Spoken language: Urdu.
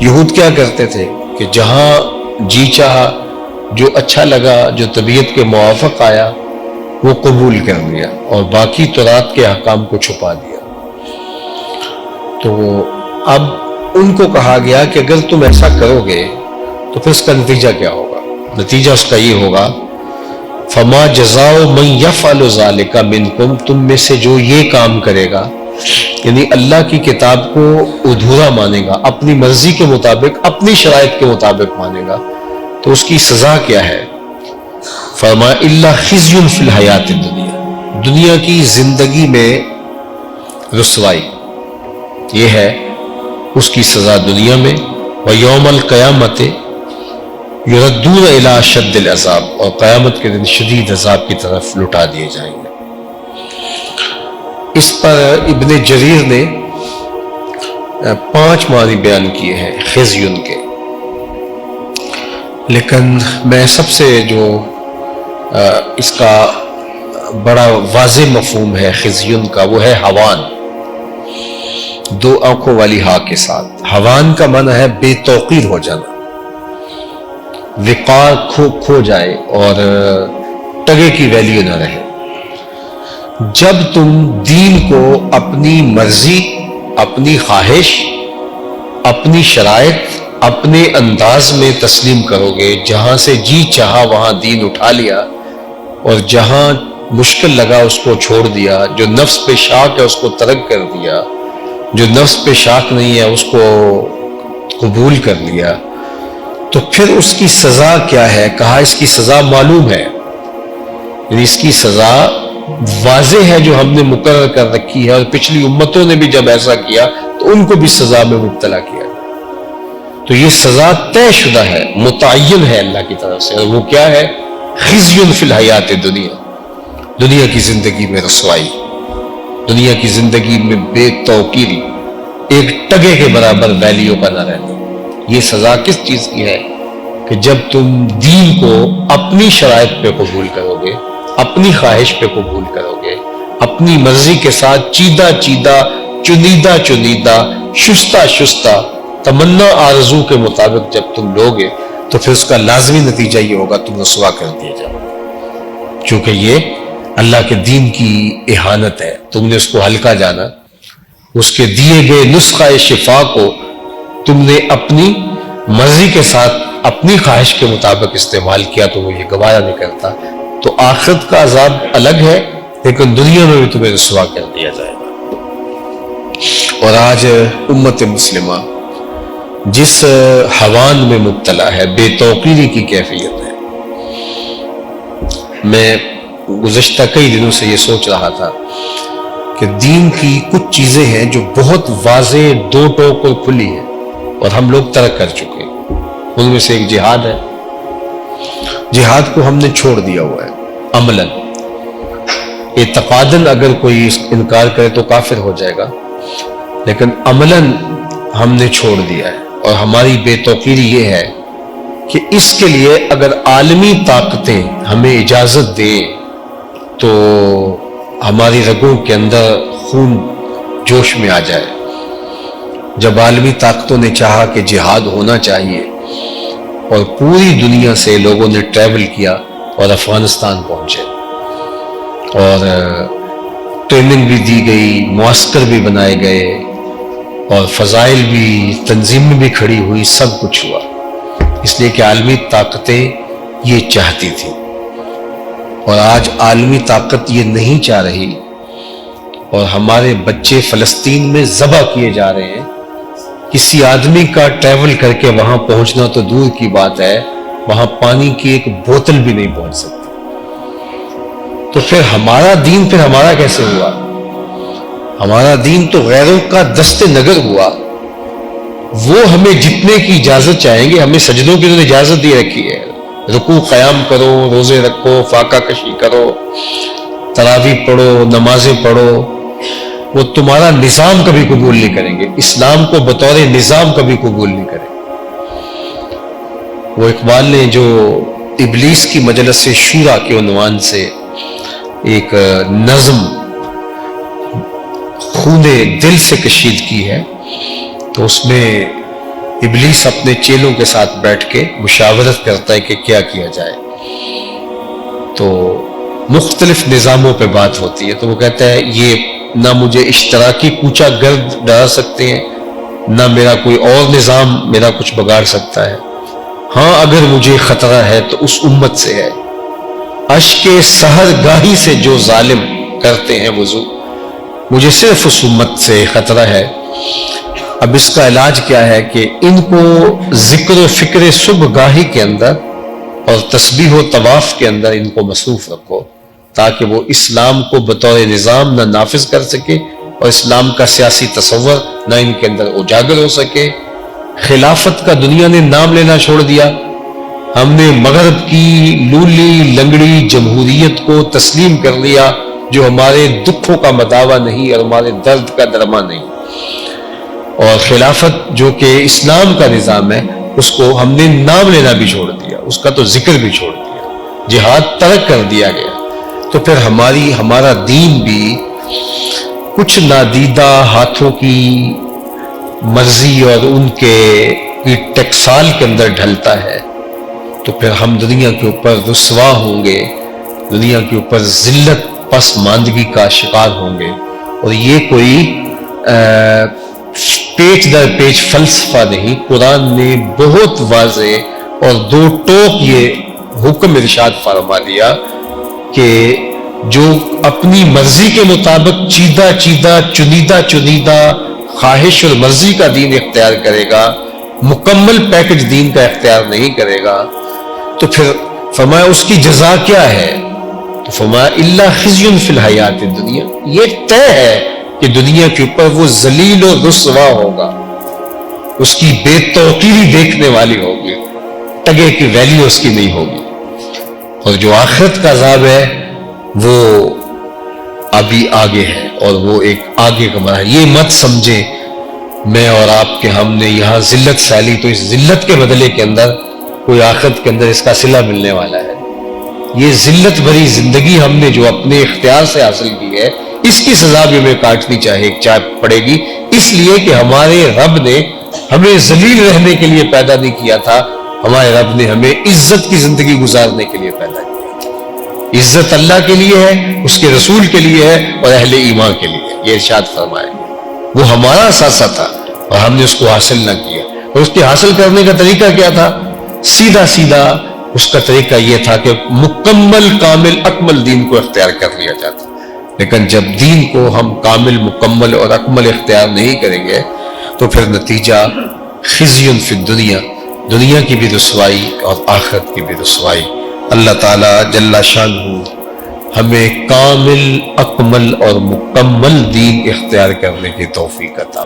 یہود کیا کرتے تھے کہ جہاں جی چاہا، جو اچھا لگا، جو طبیعت کے موافق آیا وہ قبول کر لیا اور باقی تورات کے احکام کو چھپا دیا۔ تو اب ان کو کہا گیا کہ اگر تم ایسا کرو گے تو پھر اس کا نتیجہ کیا ہوگا؟ نتیجہ اس کا یہ ہوگا فما جزاء من یفعل ذلک منکم، تم میں سے جو یہ کام کرے گا، یعنی اللہ کی کتاب کو ادھورا مانے گا، اپنی مرضی کے مطابق، اپنی شرائط کے مطابق مانے گا، تو اس کی سزا کیا ہے؟ فرمایا الا خزی فی الحیات الدنیا، دنیا کی زندگی میں رسوائی، یہ ہے اس کی سزا دنیا میں، ویوم القیامت یردون الی اشد العذاب، اور قیامت کے دن شدید عذاب کی طرف لٹا دیے جائیں گے۔ اس پر ابن جریر نے 5 معنی بیان کیے ہیں خزیون کے، لیکن میں سب سے جو اس کا بڑا واضح مفہوم ہے خزیون کا، وہ ہے ہوان، 2 آنکھوں والی ہا کے ساتھ۔ ہوان کا معنی ہے بے توقیر ہو جانا، وقار کھو جائے اور ٹگے کی ویلیو نہ رہے۔ جب تم دین کو اپنی مرضی، اپنی خواہش، اپنی شرائط، اپنے انداز میں تسلیم کرو گے، جہاں سے جی چاہا وہاں دین اٹھا لیا اور جہاں مشکل لگا اس کو چھوڑ دیا، جو نفس پہ شاک ہے اس کو ترک کر دیا، جو نفس پہ شاک نہیں ہے اس کو قبول کر لیا، تو پھر اس کی سزا کیا ہے؟ کہا اس کی سزا معلوم ہے، یعنی اس کی سزا واضح ہے جو ہم نے مقرر کر رکھی ہے، اور پچھلی امتوں نے بھی جب ایسا کیا تو ان کو بھی سزا میں مبتلا کیا۔ تو یہ سزا طے شدہ ہے، متعین ہے اللہ کی طرف سے، اور وہ کیا ہے؟ خزی فی الحیات دنیا، دنیا کی زندگی میں رسوائی، دنیا کی زندگی میں بے توقیری، ایک ٹگے کے برابر ویلیو کا نہ رہنا۔ یہ سزا کس چیز کی ہے؟ کہ جب تم دین کو اپنی شرائط پہ قبول کرو گے، اپنی خواہش پہ قبول کرو گے، اپنی مرضی کے ساتھ چیدہ چیدہ، چنیدہ چنیدہ، شستہ شستہ، تمنا آرزو کے مطابق جب تم لوگے تو پھر اس کا لازمی نتیجہ یہ ہوگا تم رسوا کر دیے جاؤ، چونکہ یہ اللہ کے دین کی اہانت ہے۔ تم نے اس کو ہلکا جانا، اس کے دیے گئے نسخہ شفا کو تم نے اپنی مرضی کے ساتھ اپنی خواہش کے مطابق استعمال کیا، تو وہ یہ گوارا نہیں کرتا۔ تو آخرت کا عذاب الگ ہے، لیکن دنیا میں بھی تمہیں رسوا کر دیا جائے گا۔ اور آج امت مسلمہ جس ہوان میں مبتلا ہے، بے توقیری کی کیفیت ہے۔ میں گزشتہ کئی دنوں سے یہ سوچ رہا تھا کہ دین کی کچھ چیزیں ہیں جو بہت واضح، 2 ٹوک اور کھلی ہیں، اور ہم لوگ ترک کر چکے ہیں۔ ان میں سے ایک جہاد ہے۔ جہاد کو ہم نے چھوڑ دیا ہوا ہے عملاً۔ اعتقاداً اگر کوئی انکار کرے تو کافر ہو جائے گا، لیکن عملاً ہم نے چھوڑ دیا ہے۔ اور ہماری بے توقیری یہ ہے کہ اس کے لیے اگر عالمی طاقتیں ہمیں اجازت دیں تو ہماری رگوں کے اندر خون جوش میں آ جائے۔ جب عالمی طاقتوں نے چاہا کہ جہاد ہونا چاہیے اور پوری دنیا سے لوگوں نے ٹریول کیا اور افغانستان پہنچے، اور ٹریننگ بھی دی گئی، معسکر بھی بنائے گئے، اور فضائل بھی، تنظیمیں بھی کھڑی ہوئی، سب کچھ ہوا، اس لیے کہ عالمی طاقتیں یہ چاہتی تھیں۔ اور آج عالمی طاقت یہ نہیں چاہ رہی، اور ہمارے بچے فلسطین میں ذبح کیے جا رہے ہیں۔ کسی آدمی کا ٹریول کر کے وہاں پہنچنا تو دور کی بات ہے، وہاں پانی کی ایک بوتل بھی نہیں پہنچ سکتی۔ تو پھر ہمارا دین پھر ہمارا کیسے ہوا؟ ہمارا دین تو غیروں کا دست نگر ہوا۔ وہ ہمیں جتنے کی اجازت چاہیں گے، ہمیں سجدوں کی اجازت دی رکھی ہے، رکوع قیام کرو، روزے رکھو، فاقہ کشی کرو، تراویح پڑھو، نمازیں پڑھو، وہ تمہارا نظام کبھی قبول نہیں کریں گے، اسلام کو بطور نظام کبھی قبول نہیں کریں گے۔ وہ اقبال نے جو ابلیس کی مجلس شورا کے عنوان سے ایک نظم خون دل سے کشید کی ہے، تو اس میں ابلیس اپنے چیلوں کے ساتھ بیٹھ کے مشاورت کرتا ہے کہ کیا کیا جائے. تو مختلف نظاموں پہ بات ہوتی ہے. تو وہ کہتا ہے یہ نہ مجھے اشتراکی کوچہ گرد ڈرا سکتے ہیں، نہ میرا کوئی اور نظام میرا کچھ بگاڑ سکتا ہے. ہاں اگر مجھے خطرہ ہے تو اس امت سے ہے، اشک سحر گاہی سے جو ظالم کرتے ہیں وضو، مجھے صرف اس امت سے خطرہ ہے. اب اس کا علاج کیا ہے کہ ان کو ذکر و فکر صبح گاہی کے اندر اور تسبیح و طواف کے اندر ان کو مصروف رکھو، تاکہ وہ اسلام کو بطور نظام نہ نافذ کر سکے اور اسلام کا سیاسی تصور نہ ان کے اندر اجاگر ہو سکے. خلافت کا دنیا نے نام لینا چھوڑ دیا. ہم نے مغرب کی لولی لنگڑی جمہوریت کو تسلیم کر لیا، جو ہمارے دکھوں کا مداوا نہیں اور ہمارے درد کا درما نہیں. اور خلافت جو کہ اسلام کا نظام ہے، اس کو ہم نے نام لینا بھی چھوڑ دیا، اس کا تو ذکر بھی چھوڑ دیا، جہاد ترک کر دیا گیا. تو پھر ہمارا دین بھی کچھ نادیدہ ہاتھوں کی مرضی اور ان کے ٹکسال کے اندر ڈھلتا ہے. تو پھر ہم دنیا کے اوپر رسوا ہوں گے، دنیا کے اوپر ذلت پسماندگی کا شکار ہوں گے. اور یہ کوئی پیچ در پیچ فلسفہ نہیں، قرآن نے بہت واضح اور دو ٹوک یہ حکم ارشاد فرما دیا کہ جو اپنی مرضی کے مطابق چیدہ چنیدہ خواہش اور مرضی کا دین اختیار کرے گا، مکمل پیکج دین کا اختیار نہیں کرے گا، تو پھر فرمایا اس کی جزا کیا ہے؟ تو فرمایا الا خزی فی الحیات الدنیا، یہ طے ہے کہ دنیا کے اوپر وہ ذلیل و رسوا ہوگا، اس کی بے توقیری دیکھنے والی ہوگی، ٹگے کی ویلیو اس کی نہیں ہوگی. اور جو آخرت کا عذاب ہے وہ ابھی آگے ہے، اور وہ ایک آگے کا مرحلہ. یہ مت سمجھے میں اور آپ کے ہم نے یہاں ذلت سیلی تو اس ذلت کے بدلے کے اندر کوئی آخرت کے اندر اس کا صلہ ملنے والا ہے. یہ ذلت بھری زندگی ہم نے جو اپنے اختیار سے حاصل کی ہے، اس کی سزا بھی ہمیں کاٹنی پڑے گی، اس لیے کہ ہمارے رب نے ہمیں ذلیل رہنے کے لیے پیدا نہیں کیا تھا، ہمارے رب نے ہمیں عزت کی زندگی گزارنے کے لیے پیدا کیا تھا. عزت اللہ کے لیے ہے، اس کے رسول کے لیے ہے اور اہل ایمان کے لیے. یہ ارشاد فرمائے وہ ہمارا اثاثہ تھا اور ہم نے اس کو حاصل نہ کیا. اور اس کے حاصل کرنے کا طریقہ کیا تھا؟ سیدھا اس کا طریقہ یہ تھا کہ مکمل کامل اکمل دین کو اختیار کر لیا جاتا. لیکن جب دین کو ہم کامل مکمل اور اکمل اختیار نہیں کریں گے تو پھر نتیجہ خزی فی الدنیا، دنیا کی بھی رسوائی اور آخرت کی بھی رسوائی. اللہ تعالی جل شانہ ہمیں کامل اکمل اور مکمل دین اختیار کرنے کی توفیق عطا